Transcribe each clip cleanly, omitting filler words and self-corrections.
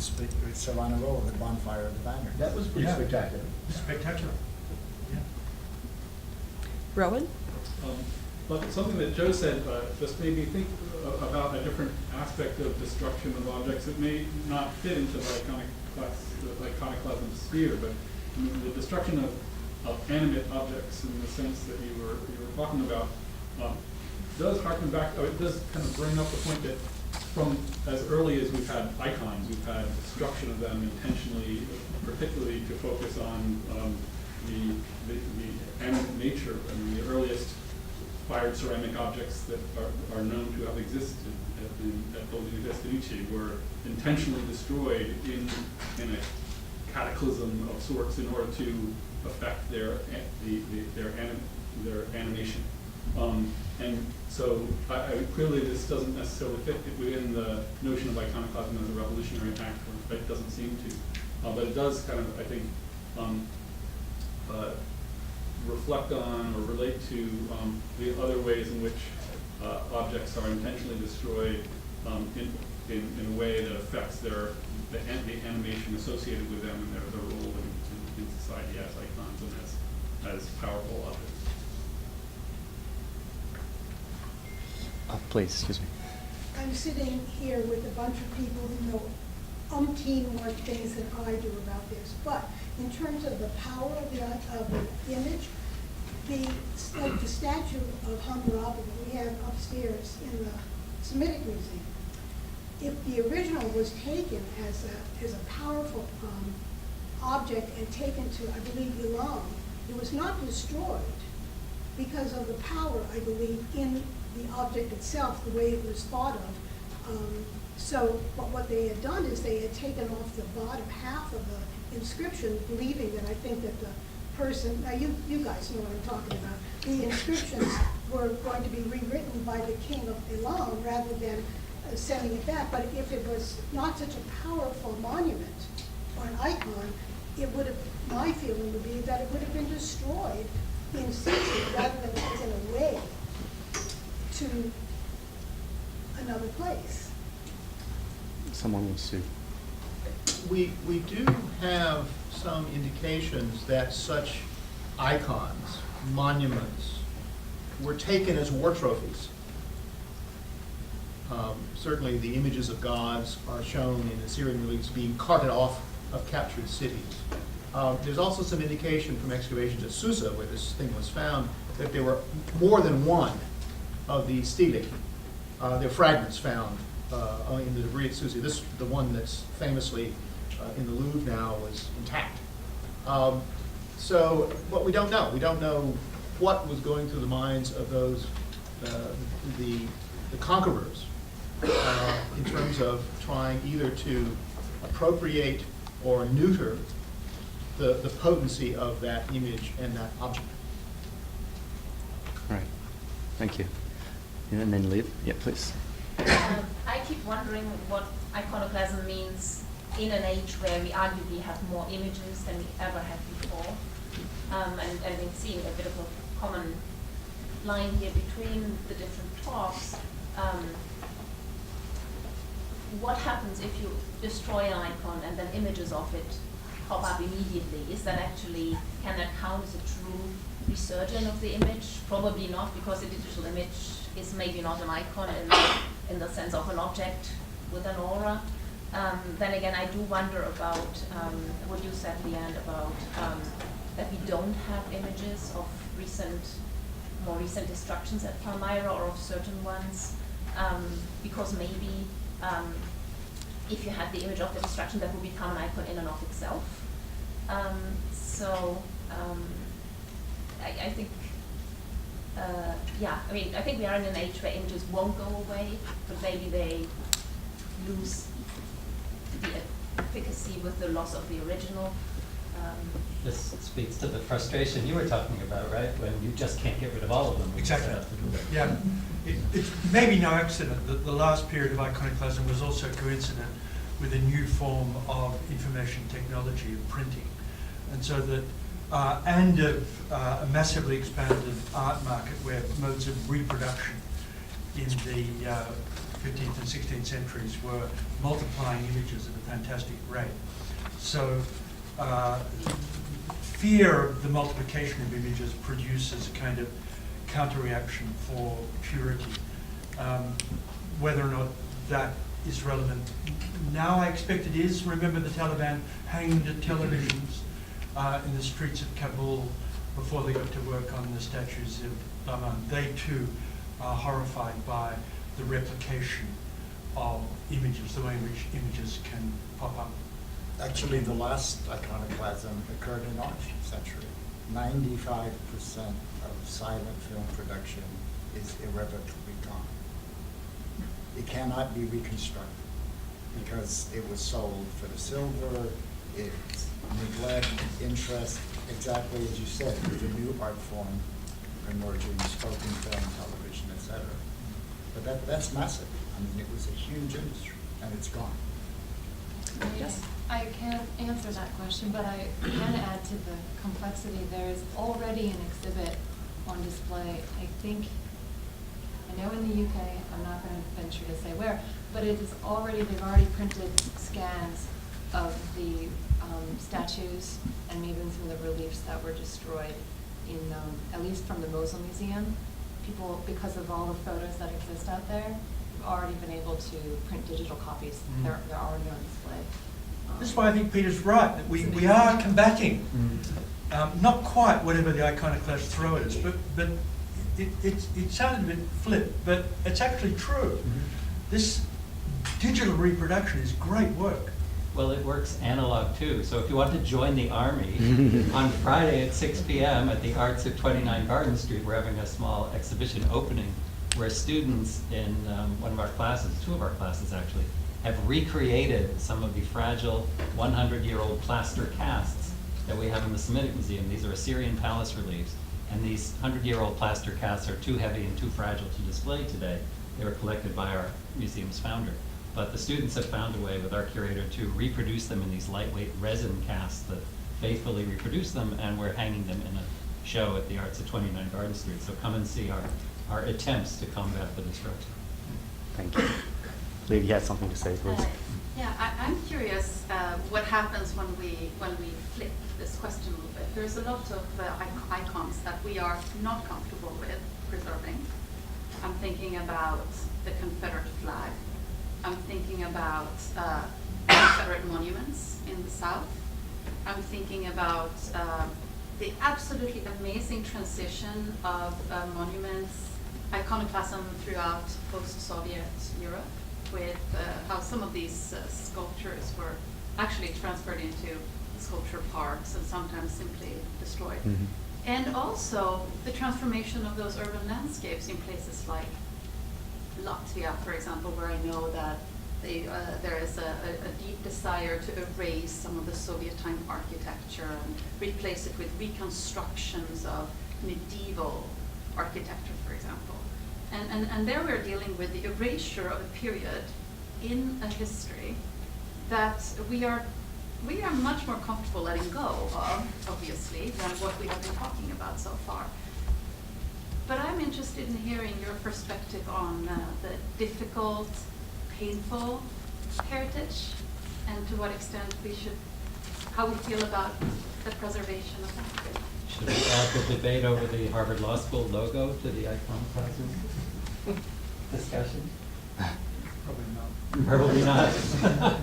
Savonarola, the bonfire of the banner. That was pretty spectacular. Spectacular. Yeah. Rowan? But something that Joe said just made me think about a different aspect of destruction of objects that may not fit into the iconoclasm sphere, but the destruction of animate objects in the sense that you were talking about does harken back, it does kind of bring up the point that from as early as we've had icons, we've had destruction of them intentionally, particularly to focus on the animate nature. I mean, the earliest fired ceramic objects that are known to have existed at Building Vestinici were intentionally destroyed in a cataclysm of sorts in order to affect their animation. And so clearly this doesn't necessarily fit within the notion of iconoclasm as a revolutionary act, or it doesn't seem to. But it does kind of, I think, reflect on or relate to the other ways in which objects are intentionally destroyed in a way that affects the animation associated with them and their role in society as icons and as powerful objects. Please, excuse me. I'm sitting here with a bunch of people who know umpteen more things than I do about this, but in terms of the power of the image, the statue of Hammurabi that we have upstairs in the Semitic Museum, if the original was taken as a powerful object and taken to, I believe, Iran, it was not destroyed because of the power, I believe, in the object itself, the way it was thought of. But what they had done is they had taken off the bottom half of the inscription, believing that I think that the person, now you guys know what I'm talking about, the inscriptions were going to be rewritten by the king of Elam rather than sending it back. But if it was not such a powerful monument or an icon, it would have, my feeling would be that it would have been destroyed in situ rather than taken away to another place. Someone will sue. We do have some indications that such icons, monuments, were taken as war trophies. Certainly the images of gods are shown in Assyrian reliefs being carted off of captured cities. There's also some indication from excavations at Susa, where this thing was found, that there were more than one of these stelae. There are fragments found in the debris at Susa. The one that's famously in the Louvre now was intact. But we don't know. We don't know what was going through the minds of those, the conquerors, in terms of trying either to appropriate or neuter the potency of that image and that object. All right. Thank you. And then Liv. Yeah, please. I keep wondering what iconoclasm means in an age where we arguably have more images than we ever had before. And we've seen a bit of a common line here between the different talks. What happens if you destroy an icon and then images of it pop up immediately? Is that actually, can that count as a true resurgence of the image? Probably not, because a digital image is maybe not an icon in the sense of an object with an aura. Then again, I do wonder about what you said, LeeAnn, about that we don't have images of more recent destructions at Palmyra or of certain ones, because maybe if you had the image of the destruction, that would become an icon in and of itself. I think, I think we are in an age where images won't go away, but maybe they lose the efficacy with the loss of the original. This speaks to the frustration you were talking about, right? When you just can't get rid of all of them. Exactly. Yeah. It's maybe no accident that the last period of iconoclasm was also coincident with a new form of information technology of printing. And so that, and of a massively expanded art market where modes of reproduction in the 15th and 16th centuries were multiplying images at a fantastic rate. So fear of the multiplication of images produces a kind of counter-reaction for purity. Whether or not that is relevant now, I expect it is. Remember the Taliban hanged televisions in the streets of Kabul before they got to work on the statues of Liebmann. They too are horrified by the replication of images, the way in which images can pop up. Actually, the last iconoclasm occurred in our century. 95% of silent film production is irrevocably gone. It cannot be reconstructed because it was sold for the silver, it's neglect, interest, exactly as you said, there's a new art form emerging, spoken film, television, etc. But that's massive. I mean, it was a huge industry, and it's gone. Yes. I can't answer that question, but I can add to the complexity. There is already an exhibit on display, I think, I know in the UK, I'm not going to venture to say where, but it is already, they've already printed scans of the statues and even some of the reliefs that were destroyed in, at least from the Mosul Museum. People, because of all the photos that exist out there, have already been able to print digital copies. Mm. They're already on display. This is why I think Peter's right, that we are combating, not quite whatever the iconoclasts throw at us, but it sounded a bit flip, but it's actually true. This digital reproduction is great work. Well, it works analog too. So if you want to join the army, on Friday at 6 p.m. at the Arts at 29 Garden Street, we're having a small exhibition opening where students in one of our classes, two of our classes actually, have recreated some of the fragile 100-year-old plaster casts that we have in the Semitic Museum. These are Assyrian palace reliefs, and these 100-year-old plaster casts are too heavy and too fragile to display today. They were collected by our museum's founder. But the students have found a way with our curator to reproduce them in these lightweight resin casts that faithfully reproduce them, and we're hanging them in a show at the Arts at 29 Garden Street. So come and see our attempts to combat the destruction. Thank you. Liv, you had something to say, please. Yeah, I'm curious what happens when we flip this question a little bit. There's a lot of icons that we are not comfortable with preserving. I'm thinking about the Confederate flag. I'm thinking about Confederate monuments in the South. I'm thinking about the absolutely amazing transition of monuments, iconoclasm throughout post-Soviet Europe, with how some of these sculptures were actually transferred into sculpture parks and sometimes simply destroyed. Mm-hmm. And also the transformation of those urban landscapes in places like Latvia, for example, where I know that there is a deep desire to erase some of the Soviet time architecture and replace it with reconstructions of medieval architecture, for example. And there we're dealing with the erasure of a period in a history that we are much more comfortable letting go of, obviously, than what we have been talking about so far. But I'm interested in hearing your perspective on the difficult, painful heritage, and to what extent how we feel about the preservation of that. Should we add the debate over the Harvard Law School logo to the iconoclasm discussion? Probably not. Probably not.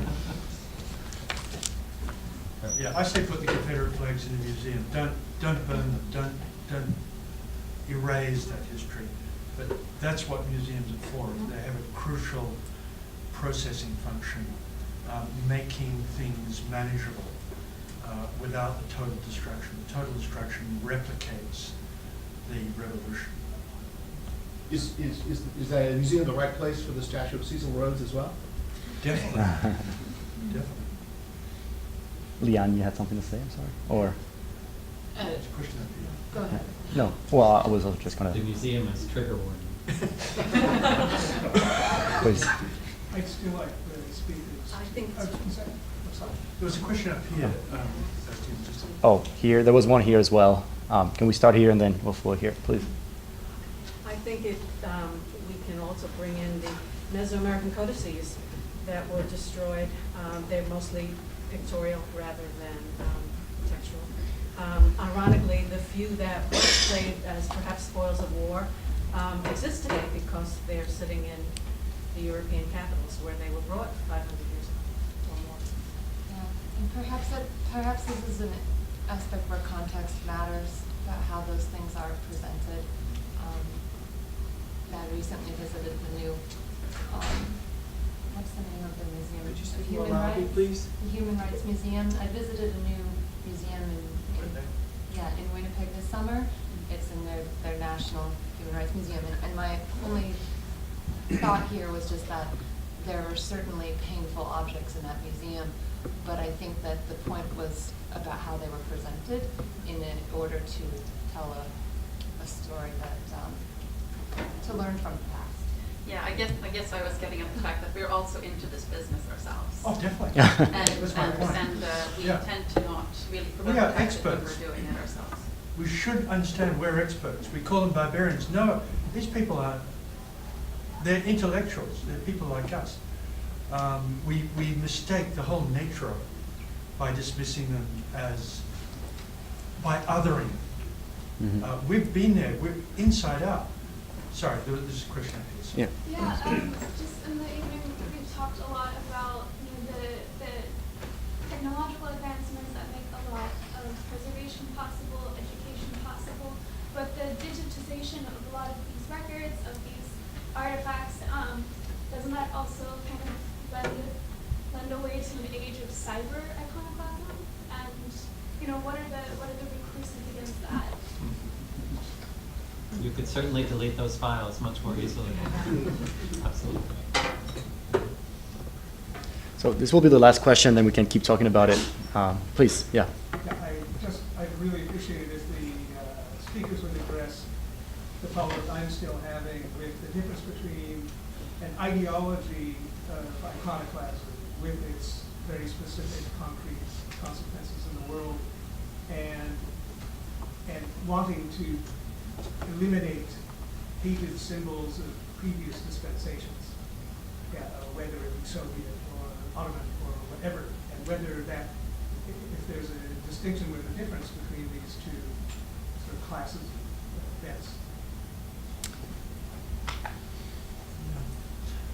Yeah, I say put the Confederate flags in the museum. Don't burn them. Don't erase that history. But that's what museums are for. They have a crucial processing function, making things manageable without the total destruction. The total destruction replicates the revolution. Is that a museum the right place for the statue of Cecil Rhodes as well? Definitely. Definitely. LeeAnn, you had something to say, I'm sorry? Or? It's a question of you. Go ahead. No, well, I was just going The to, museum is trigger warning. please. I'd still like the speakers. I think I was gonna say, I'm sorry. There was a question up here. Oh, here, there was one here as well. Can we start here and then we'll flow here, please? I think we can also bring in the Mesoamerican codices that were destroyed. They're mostly pictorial rather than textual. Ironically, the few that were displayed as perhaps spoils of war exist today because they're sitting in the European capitals where they were brought 500 years ago or more. Yeah, and perhaps this is an aspect where context matters about how those things are presented. I recently visited the new, what's the name of the museum? Could you The speak more Human loudly, Rights- please? The Human Rights Museum. I visited a new museum in Winnipeg this summer. It's in their National Human Rights Museum. And my only thought here was just that there were certainly painful objects in that museum, but I think that the point was about how they were presented in order to tell a story that, to learn from the past. Yeah, I guess I was getting at the fact that we're also into this business ourselves. Oh, definitely. And, That's my point. we Yeah. tend to not really We promote are the fact that experts. we're doing it ourselves. We should understand we're experts. We call them barbarians. No, these people they're intellectuals. They're people like us. We mistake the whole nature of it by dismissing them by othering. We've been there. We're inside out. Sorry, there's a question after this. Yeah. Yeah, just in the evening, we've talked a lot about the technological advancements that make a lot of preservation possible, education possible, but the digitization of a lot of these records, of these artifacts, doesn't that also kind of lend a way to an age of cyber iconoclasm? And what are the recursive against that? You could certainly delete those files much more easily. Absolutely. So this will be the last question, then we can keep talking about it. Please, yeah. I really appreciated if the speakers would address the problem I'm still having with the difference between an ideology of iconoclasm with its very specific concrete consequences in the world and wanting to eliminate hated symbols of previous dispensations, whether it be Soviet or Ottoman or whatever, and whether that, if there's a distinction with a difference between these two sort of classes of events.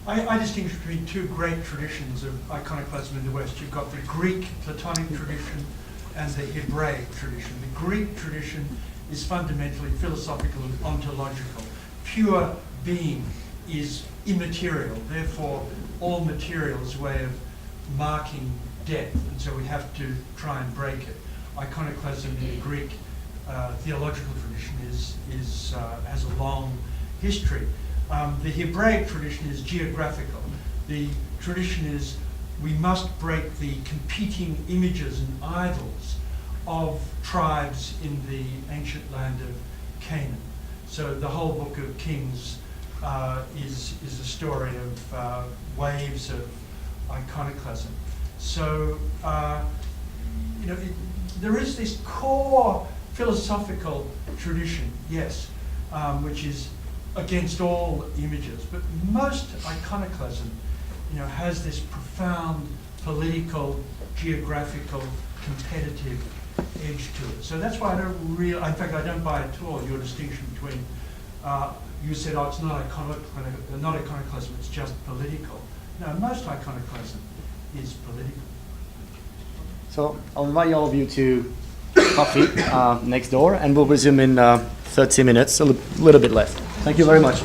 I distinguish between two great traditions of iconoclasm in the West. You've got the Greek Platonic tradition and the Hebraic tradition. The Greek tradition is fundamentally philosophical and ontological. Pure being is immaterial, therefore all material is a way of marking death, and so we have to try and break it. Iconoclasm in the Greek theological tradition has a long history. The Hebraic tradition is geographical. The tradition is we must break the competing images and idols of tribes in the ancient land of Canaan. So the whole book of Kings is a story of waves of iconoclasm. So there is this core philosophical tradition, yes, which is against all images, but most iconoclasm, has this profound political, geographical, competitive edge to it. So that's why I don't buy at all your distinction between, you said, it's not iconoclasm, it's just political. No, most iconoclasm is political. So I'll invite all of you to coffee next door, and we'll resume in 30 minutes, a little bit less. Thank you very much.